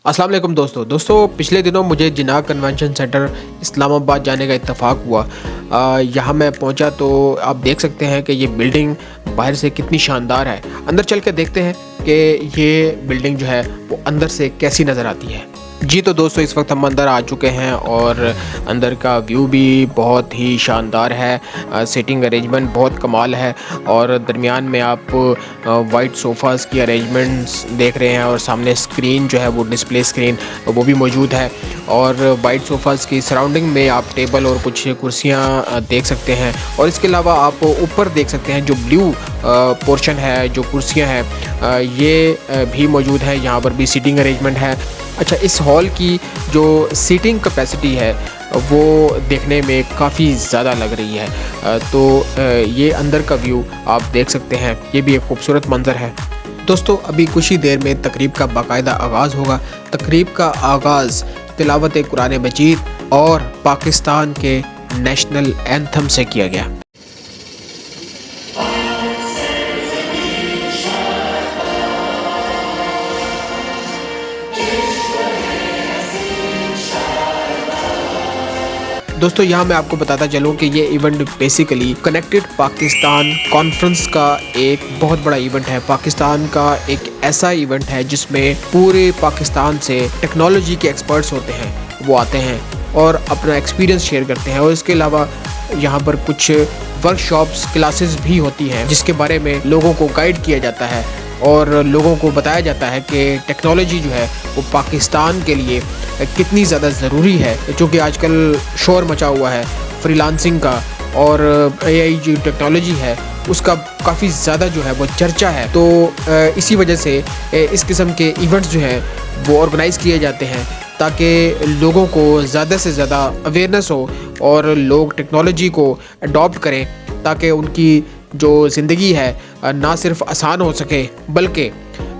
अस्सलाम वालेकुम दोस्तों पिछले दिनों मुझे जिन्ना कन्वेंशन सेंटर इस्लामाबाद जाने का इत्तेफाक हुआ। यहाँ मैं पहुँचा तो आप देख सकते हैं कि ये बिल्डिंग बाहर से कितनी शानदार है। अंदर चल के देखते हैं कि ये बिल्डिंग जो है वो अंदर से कैसी नज़र आती है। जी तो दोस्तों इस वक्त हम अंदर आ चुके हैं और अंदर का व्यू भी बहुत ही शानदार है। सीटिंग अरेंजमेंट बहुत कमाल है और दरमियान में आप वाइट सोफ़ाज़ की अरेंजमेंट्स देख रहे हैं और सामने स्क्रीन जो है वो डिस्प्ले स्क्रीन वो भी मौजूद है। और वाइट सोफ़ाज़ की सराउंडिंग में आप टेबल और कुछ कुर्सियाँ देख सकते हैं और इसके अलावा आप ऊपर देख सकते हैं जो ब्लू पोर्शन है, जो कुर्सियाँ हैं ये भी मौजूद है। यहाँ पर भी सीटिंग अरेंजमेंट है। अच्छा, इस हॉल की जो सीटिंग कैपेसिटी है वो देखने में काफ़ी ज़्यादा लग रही है। तो ये अंदर का व्यू आप देख सकते हैं, ये भी एक खूबसूरत मंज़र है। दोस्तों अभी कुछ ही देर में तकरीब का बाकायदा आगाज़ होगा। तकरीब का आगाज़ तिलावत कुरान मजीद और पाकिस्तान के नेशनल एंथम से किया गया। दोस्तों यहाँ मैं आपको बताता चलूँ कि ये event basically connected Pakistan conference का एक बहुत बड़ा इवेंट है। पाकिस्तान का एक ऐसा इवेंट है जिसमें पूरे पाकिस्तान से टेक्नोलॉजी के एक्सपर्ट्स होते हैं, वो आते हैं और अपना एक्सपीरियंस शेयर करते हैं। और इसके अलावा यहाँ पर कुछ वर्कशॉप्स क्लासेस भी होती हैं जिसके बारे में लोगों को गाइड किया जाता है और लोगों को बताया जाता है कि टेक्नोलॉजी जो है वो पाकिस्तान के लिए कितनी ज़्यादा ज़रूरी है, क्योंकि आजकल शोर मचा हुआ है फ्रीलांसिंग का और एआई जो टेक्नोलॉजी है उसका काफ़ी ज़्यादा जो है वो चर्चा है। तो इसी वजह से इस किस्म के इवेंट्स जो हैं वो ऑर्गेनाइज़ किए जाते हैं ताकि लोगों को ज़्यादा से ज़्यादा अवेयरनेस हो और लोग टेक्नोलॉजी को अडॉप्ट करें ताकि उनकी जो ज़िंदगी है ना सिर्फ आसान हो सके बल्कि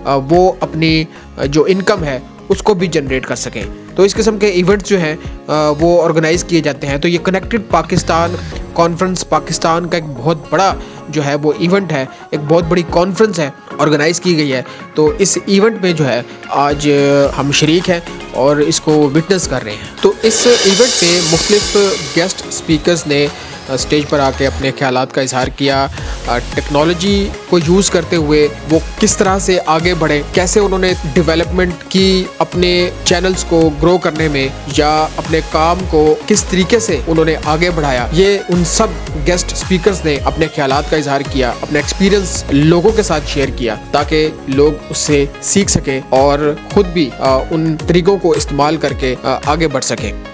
वो अपनी जो इनकम है उसको भी जनरेट कर सकें। तो इस किस्म के इवेंट्स जो हैं वो ऑर्गेनाइज़ किए जाते हैं। तो ये कनेक्टेड पाकिस्तान कॉन्फ्रेंस पाकिस्तान का एक बहुत बड़ा जो है वो इवेंट है, एक बहुत बड़ी कॉन्फ्रेंस है, ऑर्गेनाइज़ की गई है। तो इस इवेंट में जो है आज हम शरीक हैं और इसको विटनेस कर रहे हैं। तो इस इवेंट पे मुख्तलिफ गेस्ट स्पीकर्स ने स्टेज पर आके अपने ख्यालात का इजहार किया। टेक्नोलॉजी को यूज़ करते हुए वो किस तरह से आगे बढ़े, कैसे उन्होंने डेवलपमेंट की अपने चैनल्स को ग्रो करने में या अपने काम को किस तरीके से उन्होंने आगे बढ़ाया, ये उन सब गेस्ट स्पीकर्स ने अपने ख्यालात का इजहार किया, अपने एक्सपीरियंस लोगों के साथ शेयर किया ताकि लोग उससे सीख सके और ख़ुद भी उन तरीक़ों को इस्तेमाल करके आगे बढ़ सकें।